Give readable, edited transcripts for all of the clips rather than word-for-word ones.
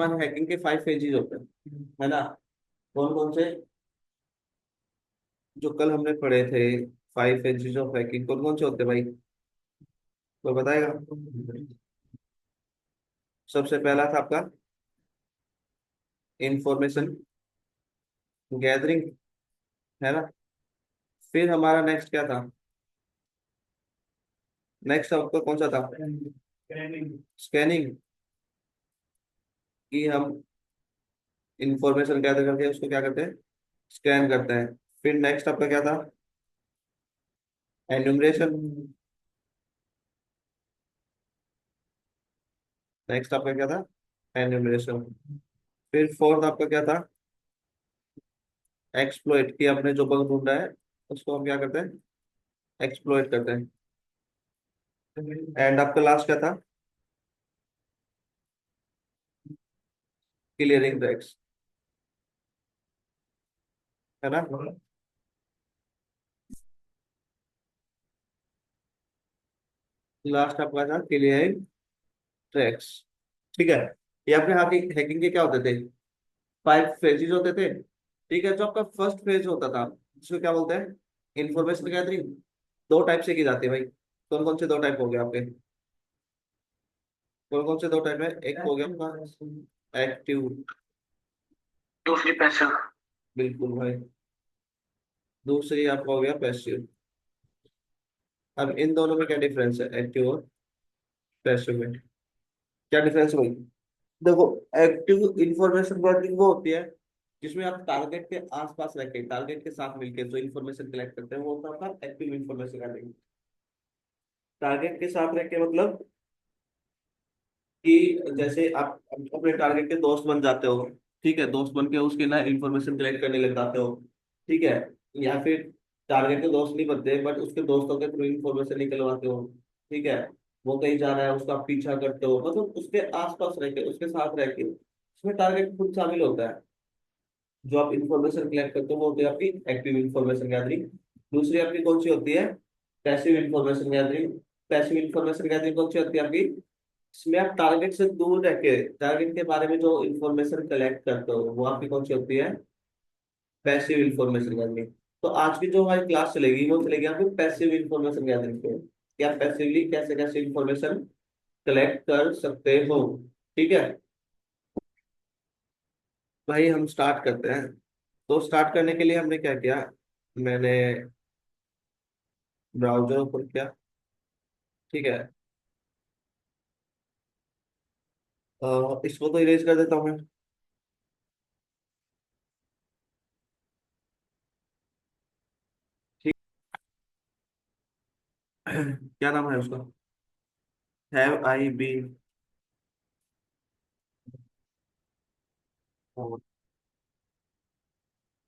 हमारे हैकिंग के 5 फेजेस होते हैं, है ना? कौन कौन से? जो कल हमने पढ़े थे, 5 फेजेस ऑफ हैकिंग, कौन कौन से होते हैं भाई? कोई बताएगा? सबसे पहला था आपका इंफॉर्मेशन गैदरिंग, है ना? फिर हमारा नेक्स्ट क्या था? नेक्स्ट आपका कौन सा था? स्कैनिंग, कि हम इंफॉर्मेशन गैदर करके उसको क्या करते हैं? स्कैन करते हैं। फिर नेक्स्ट आपका क्या था? एन्यूमरेशन। नेक्स्ट आपका क्या था? एन्यूमरेशन। फिर फोर्थ आपका क्या था? एक्सप्लोइट, कि हमने जो बग ढूंढा है उसको हम क्या करते हैं? एक्सप्लोइट करते हैं। एंड आपका लास्ट क्या था? क्लियरिंग द, है ना? लास्ट आपका था क्लियरिंग ट्रैक्स। ठीक है। ये आपके हैकिंग हैकिंग के क्या होते थे? 5 फेजेस होते थे। ठीक है, जो आपका फर्स्ट फेज होता था जिसको क्या बोलते हैं? Information gathering. दो टाइप से की जाती है भाई। कौन कौन से दो टाइप हो गए आपके? कौन कौन से दो टाइप है? एक हो गया आपका एक्टिव, दूसरी पैसिव। बिल्कुल भाई। दूसरी आपका हो गया पैसिव। अब इन दोनों में क्या डिफरेंस है, एक्टिव और पैसिव में? क्या डिफरेंस है भाई? देखो, एक्टिव इंफॉर्मेशन गैदरिंग वो होती है जिसमें आप टारगेट के आसपास रह के, टारगेट के साथ मिलकर जो इन्फॉर्मेशन कलेक्ट करते हैं वो होता है आपका एक्टिव इंफॉर्मेशन गैदरिंग। टारगेट के साथ रह के मतलब कि जैसे आप अपने टारगेट के दोस्त बन जाते हो। ठीक है, दोस्त बन के उसके ना इंफॉर्मेशन कलेक्ट करने लग जाते हो। ठीक है। या फिर टारगेट के दोस्त नहीं बनते बट उसके दोस्तों के थ्रू इंफॉर्मेशन निकलवाते हो। ठीक है। वो कहीं जा रहा है, उसका आप पीछा करते हो, मतलब उसके आसपास रह के, उसके साथ रह के, उसमें टारगेट खुद शामिल होता है। जो आप इंफॉर्मेशन कलेक्ट करते हो वो होती है आपकी एक्टिव इंफॉर्मेशन गैदरिंग। दूसरी आपकी कौन सी होती है? Passive information gathering. Passive information gathering कौन सी होती है आपकी? इसमें आप टारगेट से दूर रह के टारगेट के बारे में जो इंफॉर्मेशन कलेक्ट करते हो वो आपकी कौन सी होती है? Passive information gathering. तो आज की जो हमारी क्लास चलेगी वो चलेगी आपकी पैसिव इंफॉर्मेशन गैदरिंग पे, कि आप पैसिवली कैसे कैसे इंफॉर्मेशन कलेक्ट कर सकते हो। ठीक है भाई, हम स्टार्ट करते हैं। तो स्टार्ट करने के लिए हमने क्या किया? मैंने ब्राउजर ओपन किया। ठीक है। इसको तो इरेज कर देता हूँ मैं। ठीक। क्या नाम है उसका? Have I been.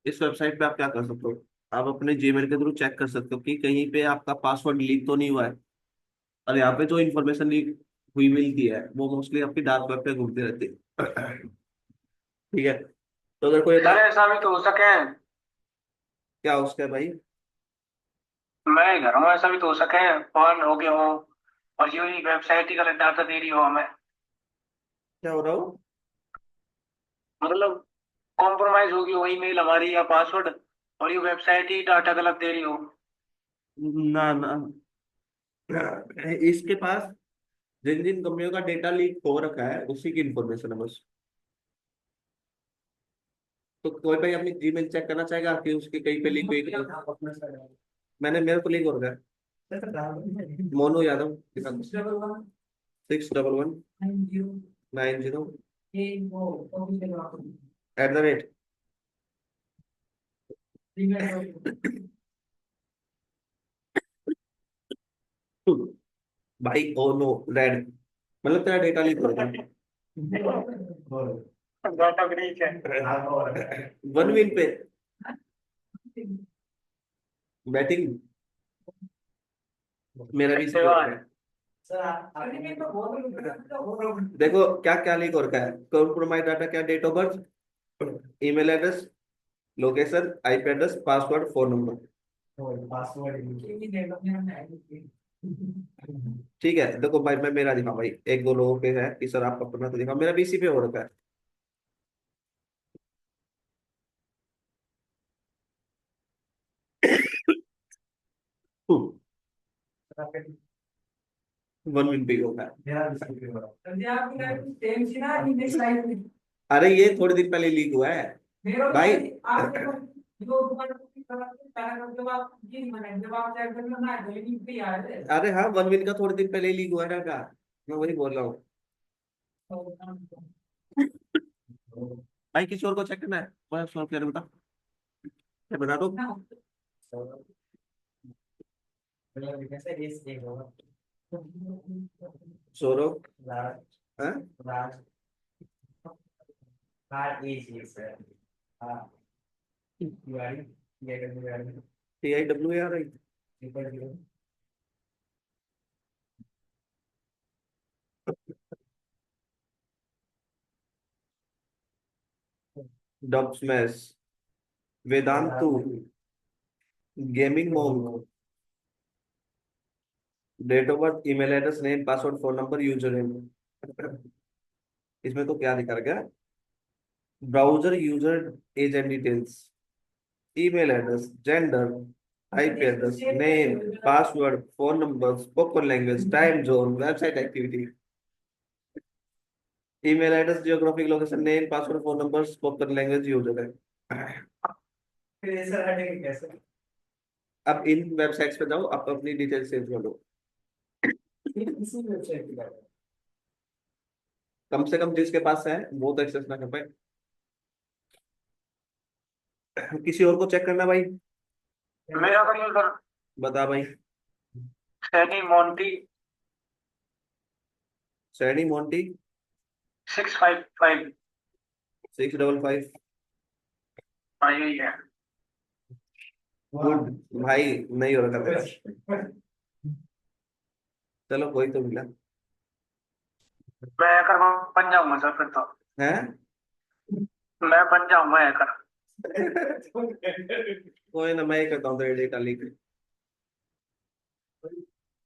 इस वेबसाइट पे आप क्या कर सकते हो? आप अपने जीमेल के थ्रू चेक कर सकते हो कि कहीं पे आपका पासवर्ड लीक तो नहीं हुआ है। और यहाँ पे जो इन्फॉर्मेशन लीक हुई मिलती है वो मोस्टली आपकी डार्क वेब पे घूमती रहती है। ठीक है। तो अगर कोई सर ऐसा भी तो हो सके। क्या उसका है भाई? मैं घर में ऐसा भी तो हो सके, फोन हो गया हो और ये वेबसाइट ही गलत डाटा दे रही हो हमें। क्या हो रहा हो? मतलब कॉम्प्रोमाइज होगी वही मेल हमारी या पासवर्ड, और ये वेबसाइट ही डाटा गलत दे रही हो। ना ना, इसके पास जिन जिन कंपनियों का डेटा लीक हो रखा है उसी की इंफॉर्मेशन है बस। तो कोई भाई अपनी जीमेल चेक करना चाहेगा कि उसकी कहीं पे लीक हुई कि नहीं? मैंने, मेरे को लीक हो रखा है। मोनू यादव। 61190 भाई ओ नो रेड, मतलब तेरा डेटा लीक हो रहा है। डाटा ब्रीच है। वन विन पे बैटिंग, मेरा भी इसी पे हो रहा है। देखो क्या क्या लीक हो रखा है, कॉम्प्रोमाइज डाटा, क्या? Date of birth, email address, location, IP address, password, phone number. ठीक है, देखो भाई मैं मेरा दिखा भाई, एक दो लोगों पे है कि सर आप अपना तो दिखा, मेरा भी इसी पे हो रखा है। वन मिनट पे होगा। अरे ये थोड़े दिन पहले लीक हुआ है भाई। अरे हाँ, वन मिनट का थोड़े दिन पहले लीक हुआ है ना का, मैं वही बोल रहा हूँ। भाई किसी और को चेक करना है, मैं सॉल्व कर बता, क्या बता दो। सौरभ। हाँ? TIWARI। Dubsmash. Vedantu. Gaming mom. Date of birth, email address, name, password, phone number, user name. इसमें तो क्या लिखा रखा है? Browser user agent details, email address, gender, IP address, name, password, phone number, spoken language, time zone, website activity. Email address, geographic location, name, password, phone number, spoken language, user है। फिर ऐसा हटेगा कैसे? अब इन वेबसाइट्स पे जाओ, आप अपनी डिटेल्स सेव कर लो। फिर किसी वेबसाइट पे जाओ। कम से कम जिसके पास है वो तो एक्सेस ना कर पाए। किसी और को चेक करना भाई। मेरा का यूजर बता भाई। Saini Monty Saini Monty 655 655। आई है। गुड भाई, नहीं हो रहा था मेरा। चलो कोई तो मिला मैं हैकर बन जाऊंगा सर फिर तो। है। मैं बन जाऊंगा हैकर। कोई ना, मैं ही करता हूँ तेरे डेटा लीक।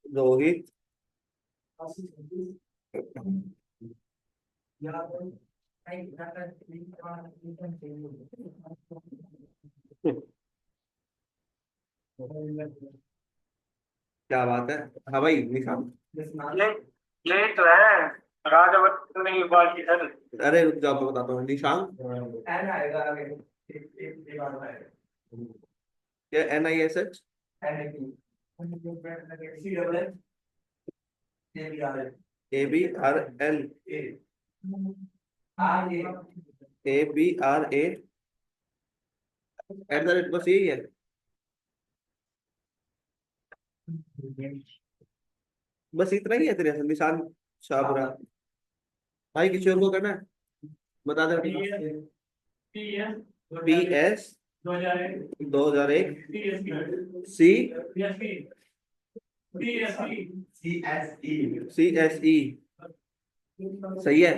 रोहित। क्या बात है। हाँ भाई निशान। ये ये तो है राजवत नहीं बाकी सर। अरे रुक जाओ, मैं बताता हूँ। निशान। एन आएगा आगे। एक बार आएगा। क्या NISH? एन है C double A B R ABRL। A R ABRA @ बस यही है। ए। बस इतना ही है तेरे से निशान शाबरा। भाई किसी और को करना है, बता दे अपना। PS 2001 सी CSE। सही है।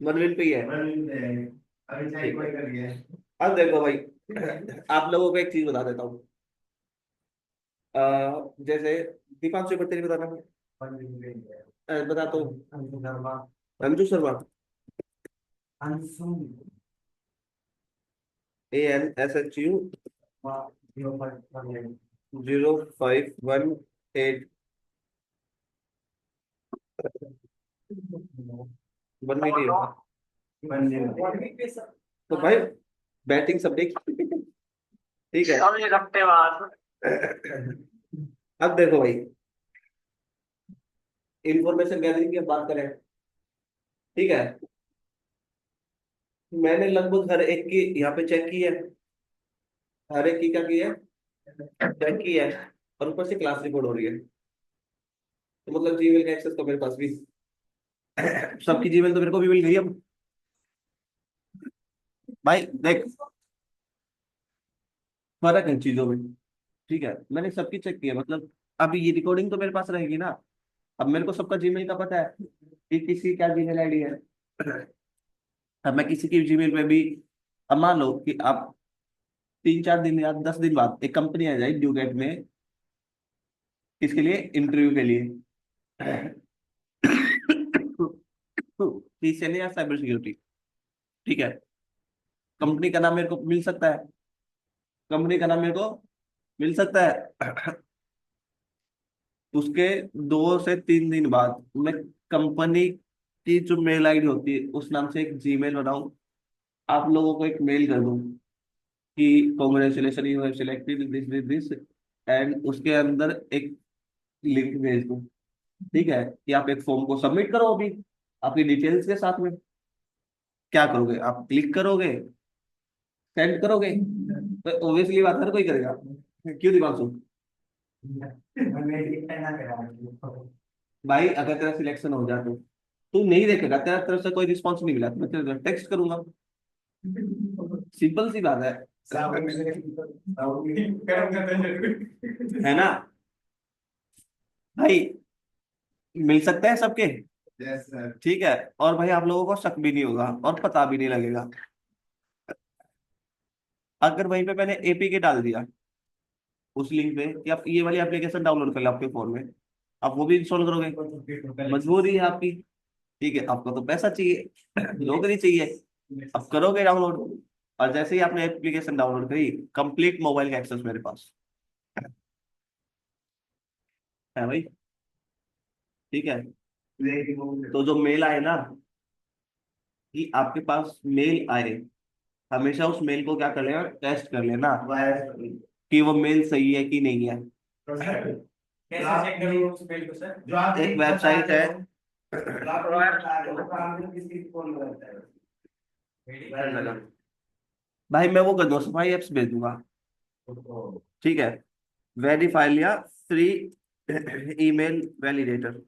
मनविन पे ही है। ठीक है। अब देखो भाई, आप लोगों को एक चीज बता देता हूँ। जैसे दीपांशु पर तेरी बताना है। बता तो। अंजू शर्मा। ANSHU 0518। वन नहीं है। तो भाई बैटिंग सब देख। ठीक है। अब एक हफ्ते बाद अब देखो भाई, इंफॉर्मेशन गैदरिंग की बात करें, ठीक है। मैंने लगभग हर एक की यहाँ पे चेक की है। हर एक की क्या की है, चेक की है। और ऊपर से क्लास रिकॉर्ड हो रही है, तो मतलब जीमेल का एक्सेस तो मेरे पास भी। सबकी जीमेल तो मेरे को भी मिल गई अब। भाई देख, फर्क है चीजों में। ठीक है, मैंने सबकी चेक की है, मतलब अभी ये रिकॉर्डिंग तो मेरे पास रहेगी ना। अब मेरे को सबका जीमेल का पता है कि किसी क्या जीमेल आईडी है। अब मैं किसी की जीमेल पे भी, अब मान लो कि आप 3-4 दिन या 10 दिन बाद एक कंपनी आ जाए ड्यू डेट में, किसके लिए, इंटरव्यू के लिए। CCNA या साइबर सिक्योरिटी। ठीक है, कंपनी का नाम मेरे को मिल सकता है, कंपनी का नाम मेरे को मिल सकता है। उसके 2 से 3 दिन बाद मैं कंपनी की जो मेल आईडी होती है उस नाम से एक जीमेल बनाऊं, आप लोगों को एक मेल कर दूं कि congratulation you have selected this this this, and उसके अंदर एक लिंक भेज दूं। ठीक है, कि आप एक फॉर्म को सबमिट करो अभी आपकी डिटेल्स के साथ में। क्या करोगे आप? क्लिक करोगे, सेंड करोगे? तो ऑब्वियसली बात हर कोई करेगा, क्यों दिमाग? भाई अगर तेरा सिलेक्शन हो जाए तो तू नहीं देखेगा, तेरा तरफ से कोई रिस्पॉन्स नहीं मिला तो मैं तेरे टेक्स्ट करूंगा। सिंपल सी बात है। है ना भाई? मिल सकता है सबके। ठीक है, और भाई आप लोगों को शक भी नहीं होगा और पता भी नहीं लगेगा। अगर वहीं पे मैंने APK डाल दिया उस लिंक पे कि आप ये वाली एप्लीकेशन डाउनलोड कर लो आपके फोन में, आप वो भी इंस्टॉल करोगे, मजबूरी है आपकी। ठीक है, आपको तो पैसा चाहिए, नौकरी चाहिए, अब करोगे डाउनलोड। और जैसे ही आपने एप्लीकेशन डाउनलोड करी, कंप्लीट मोबाइल का एक्सेस मेरे पास है भाई। ठीक है, तो जो मेल आए ना, कि आपके पास मेल आए, हमेशा उस मेल को क्या कर लेना, टेस्ट कर लेना कि वो मेल सही है कि नहीं है। कैसे चेक करेंगे उस मेल को सर? एक वेबसाइट है। भाई मैं वो कर दूंगा, सफाई एप्स भेज दूंगा। ठीक है, वेरीफाई या फ्री ईमेल वैलिडेटर।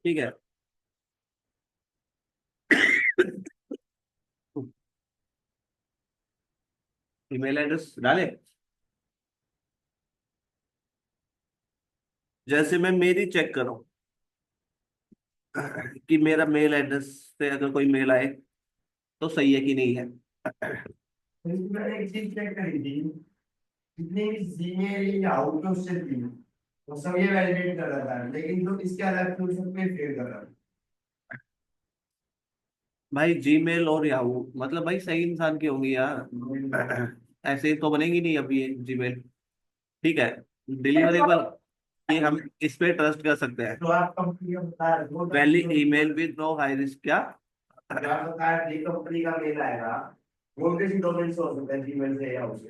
ठीक है, ईमेल एड्रेस डाले, जैसे मैं मेरी चेक करूं कि मेरा मेल एड्रेस से अगर कोई मेल आए तो सही है कि नहीं है। इसमें एक चीज चेक करी थी, जितनी भी जीमेल या आउटलुक से थी वो सब ये वैलिडेट कर रहा था, लेकिन जो इसके अलग टूल सब पे फेल कर रहा था। भाई जीमेल और याहू मतलब भाई सही इंसान की होंगी यार, ऐसे तो बनेगी नहीं अभी ये जीमेल। ठीक है, डिलीवरेबल, ये हम इस पे ट्रस्ट कर सकते हैं। तो आप कंपनी को बता दो, valid email with no high risk क्या? जब आप बता रहे कंपनी का मेल आएगा, वो किसी डोमेन से हो सकता है, जीमेल से या उसे।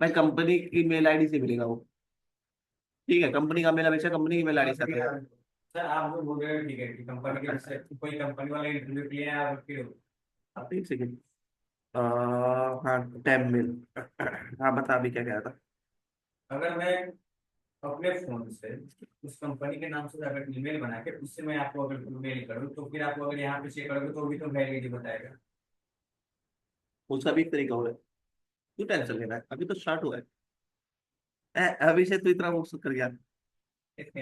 भाई कंपनी की मेल आईडी से मिलेगा वो। ठीक है, कंपनी का मेल हमेशा कंपनी की मेल आईडी से आता है। सर आप जो बोल रहे हो ठीक है कि कंपनी के जैसे कोई कंपनी वाले इंटरव्यू के लिए आप फिर आप एक सेकेंड, हाँ टैब मेल, हाँ बता अभी क्या कह रहा था। अगर मैं अपने फोन से उस कंपनी के नाम से अगर ईमेल बना के उससे मैं आपको अगर मेल करूँ तो फिर आपको अगर यहाँ पे चेक करोगे तो भी तो वैलिडिटी बताएगा। उसका भी एक तरीका होगा, तू टेंशन लेना है, अभी तो स्टार्ट हुआ है। अभी से तू इतना वो कर गया।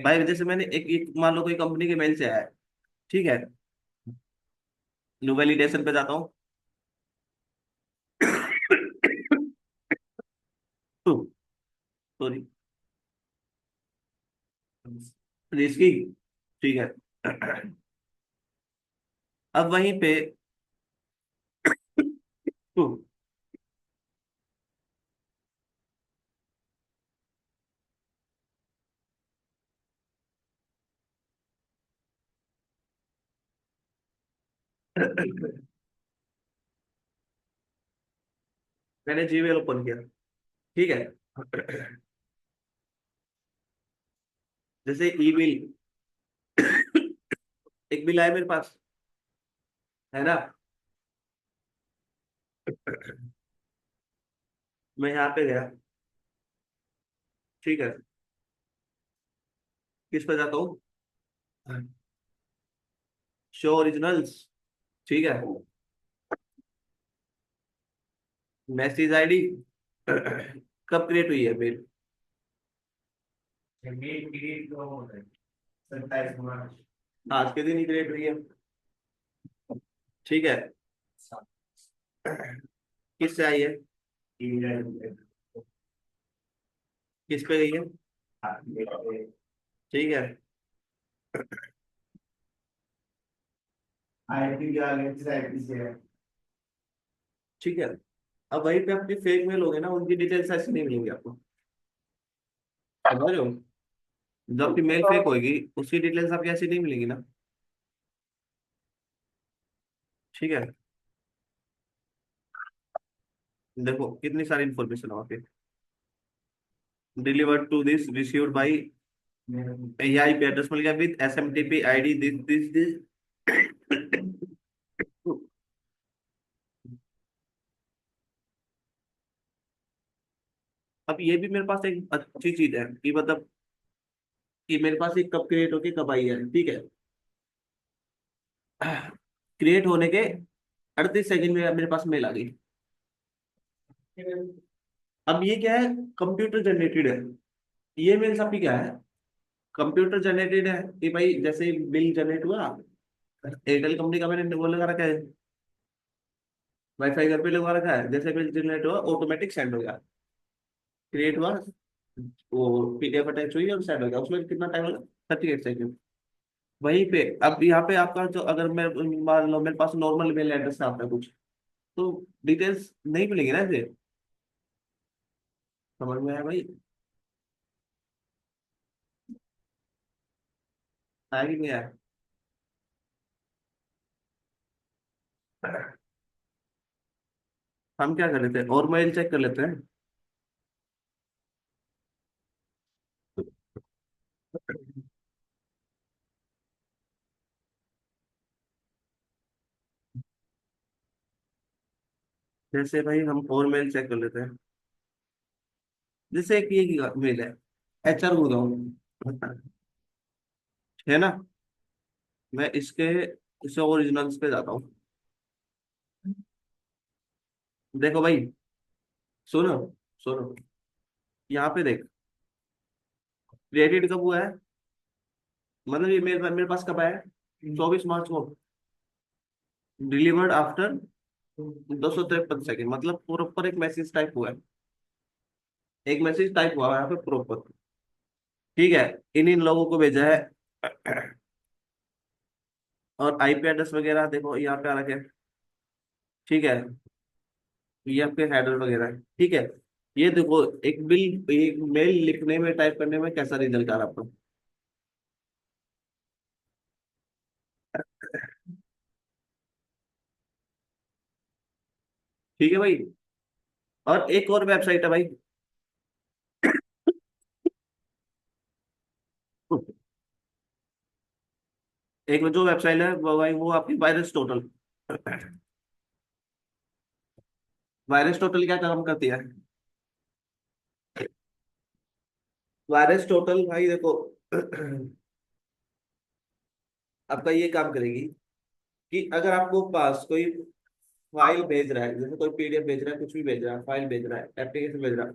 भाई जैसे मैंने एक मान लो कोई कंपनी के मेल से आया है, ठीक है, न्यू वैलिडेशन पे जाता हूँ। Sorry, risky. ठीक है, अब वहीं पे मैंने जीमेल ओपन किया। ठीक है, जैसे ईमेल, एक बिल आया मेरे पास, है ना? मैं यहाँ पे गया, ठीक है, किस पे जाता हूँ, शो ओरिजिनल्स। ठीक है, मैसेज आईडी कब क्रिएट हुई है मेल? मेल क्रिएट तो हो रहा है 27 मार्च। आज के दिन ही क्रिएट हुई है। ठीक है, किससे आई है? किस पे गई है? ठीक है, आईपी क्या लेते हैं आईपी से है। ठीक है। अब वहीं पे अपनी फेक मेल होगी ना, उनकी डिटेल्स ऐसे नहीं मिलेंगी आपको, समझ रहे हो? जो आपकी मेल फेक होगी उसकी डिटेल्स आपकी ऐसी नहीं मिलेगी ना। ठीक है। देखो कितनी सारी इंफॉर्मेशन है वहाँ पे। Delivered to this received by यहाँ पे एड्रेस मिल गया with SMTP ID this this this. अब ये भी मेरे पास एक अच्छी चीज है कि मतलब कि मेरे पास एक कब क्रिएट होके कब आई है, ठीक है। क्रिएट होने के 38 सेकंड में मेरे पास मेल आ गई। अब ये क्या है, कंप्यूटर जनरेटेड है। ये मेल्स आपकी क्या है, कंप्यूटर जनरेटेड है कि भाई जैसे बिल जनरेट हुआ, एयरटेल कंपनी का मैंने वो लगा रखा है, वाईफाई घर पे लगवा रखा है, जैसे बिल जनरेट हुआ ऑटोमेटिक सेंड हो गया, क्रिएट हुआ, वो PDF अटैच हुई और सेंड हो गया, उसमें कितना टाइम लगा, 38 सेकंड। वहीं पे अब यहाँ पे आपका जो, अगर मैं मान लो मेरे पास नॉर्मल मेल एड्रेस है आपका कुछ, तो डिटेल्स नहीं मिलेगी ना ऐसे। समझ में आया भाई? आया कि नहीं आया? हम क्या कर लेते हैं, और मेल चेक कर लेते हैं। जैसे भाई हम और मेल चेक कर लेते हैं। जैसे एक ये मेल है, HR गुड़गांव, है ना। मैं इसके इसे ओरिजिनल्स पे जाता हूँ। देखो भाई, सुनो सुनो, यहाँ पे देख, क्रेडिट कब हुआ है, मतलब ये मेरे मेरे पास कब आया है, 24 मार्च को। डिलीवर्ड आफ्टर 253 सेकंड, मतलब प्रॉपर एक मैसेज टाइप हुआ है, एक मैसेज टाइप हुआ है यहाँ पे प्रॉपर। ठीक है। इन इन लोगों को भेजा है। और IP एड्रेस वगैरह देखो यहाँ पे आ रखे हैं। ठीक है। ये आपके हेडर वगैरह है, ठीक है। ये देखो, एक बिल, एक मेल लिखने में, टाइप करने में कैसा रिजल्ट आ रहा है आपको। ठीक है भाई। और एक और वेबसाइट है भाई। एक जो वेबसाइट है वो भाई, वो आपकी वायरस टोटल। वायरस टोटल क्या काम करती है? वायरस टोटल भाई देखो, आपका ये काम करेगी कि अगर आपको पास कोई फाइल भेज रहा है, जैसे कोई PDF भेज रहा है, कुछ भी भेज रहा है, फाइल भेज रहा है, एप्लीकेशन भेज रहा है,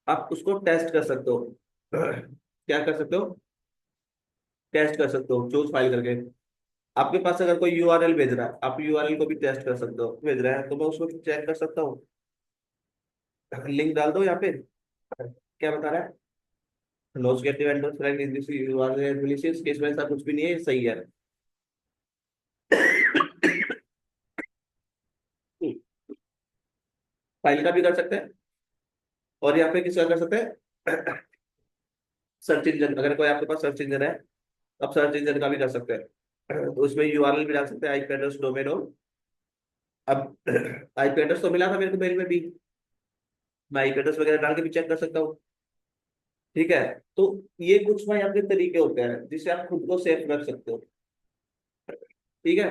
आप उसको टेस्ट कर सकते हो। क्या कर सकते हो, टेस्ट कर सकते हो चूज फाइल करके। आपके पास अगर कोई URL भेज रहा है, आप URL को भी टेस्ट कर सकते हो, भेज रहा है तो मैं उसको चेक कर सकता हूँ। लिंक डाल दो यहाँ पे, क्या बता रहा है, loss gate vendor select in this URL malicious, case में ऐसा कुछ भी नहीं है, सही है। फाइल का भी कर सकते हैं, और यहाँ पे किसका कर सकते हैं, सर्च इंजन, अगर कोई आपके पास सर्च इंजन है, आप सर्च इंजन का भी कर सकते हैं। तो उसमें URL भी डाल सकते हैं, IP एड्रेस, डोमेन हो। अब IP एड्रेस तो मिला था मेरे को मेल में भी, मैं IP एड्रेस वगैरह डाल के भी चेक कर सकता हूँ। ठीक है। तो ये कुछ भाई आपके तरीके होते हैं जिससे आप खुद को सेफ रख सकते हो। ठीक है।